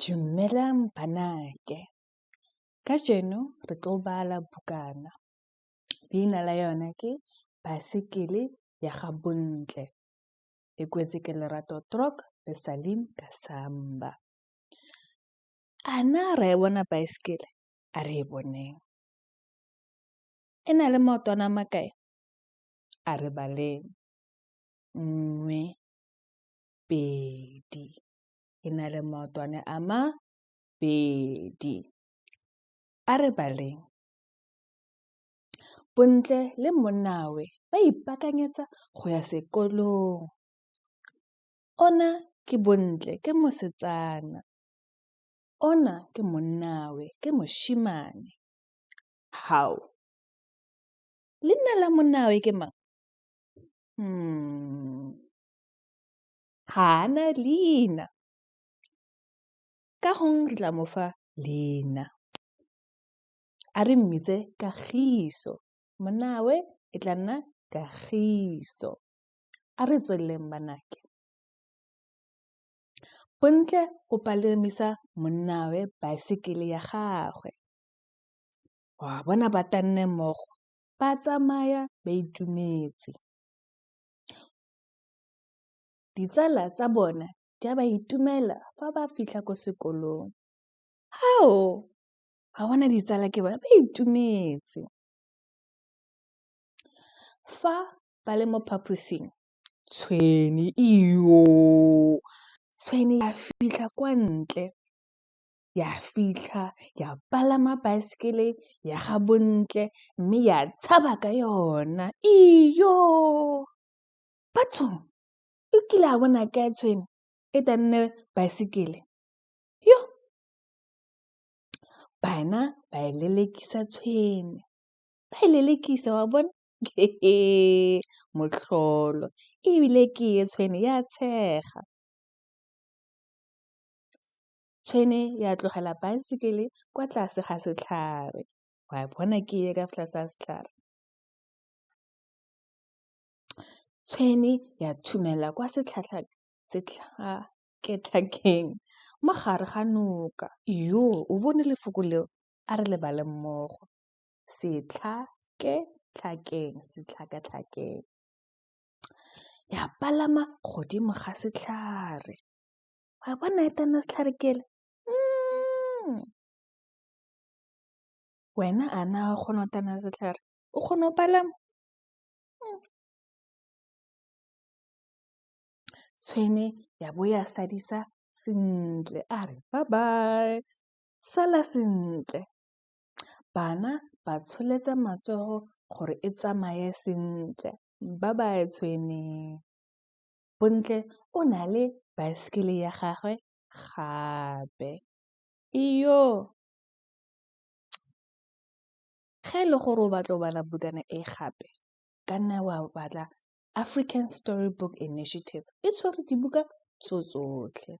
Dumelang banake. Kajeno re tlo bala bukana. Leina la yona ke Baesekele ya ga Bontle. E kwetse ke Lerato Trok le Salim Kasamba. Ana re bona baesekele? A re boneng. E na le maotwana a makae? A re baleng. 1, 2. E na le maotwana a mabedi. A re baleng. Bontle le monnawe ba ipaakanyetsa go ya sekolong. Ona ke Bontle, ke mosetsana. Ona ke monnawe, ke moshimane. Hao. Leina la monnawe ke mang? Hana leina. Ka gong re tla mo fa leina. A re mmitse Kagiso. Monnawe e tla nna Kagiso. A re tsweleng banake. Bontle o palamisa monnawe baesekele ya gagwe. Wa bona ba tanne mmogo. Ba tsamaya ba itumetse. Ditsala tsa bona di a ba itumela fa ba fitlha ko sekolong. Hao, wa bona ditsala ke bona ba itumetse. Fa ba le mo phaposing, tshweni ya fitlha kwa ntle. Ya fitlha, ya palama baesekele ya ga Bontle, mme ya tshaba ka yona. Bathong, o kile a bona ka tshweni e tanne baesekele. Bana ba e lelekisa tshweni. Ba e lelekisa wa bona? Motlholo. Ebile ke ye tshweni ya tshega. Tshweni ya tlogela baesekele kwa tlase ga setlhare. Wa bona ke ye ka tlase ga setlhare. Tshweni ya thumela kwa setlhakatlhakeng mo gare ga noka. O bone lefoko leo? A re le bale mmogo. Setlhakatlhakeng. Ya palama godimo ga setlhare. Wa bona e tana setlhare kele? Wena a na o kgona go tana setlhare? O kgona go palama? Tshweni ya bo ya sadisa sentle. A re bye-bye. Sala sentle. Bana ba tsholetsa matsogo gore e tsamaye sentle. Bye-bye tshweni. Bontle o na le baesekele ya gagwe gape. Ge e le gore o batla o bala bukana e gape, ka nna wa batla African Storybook Initiative. E tshwere dibuka tsotlhe.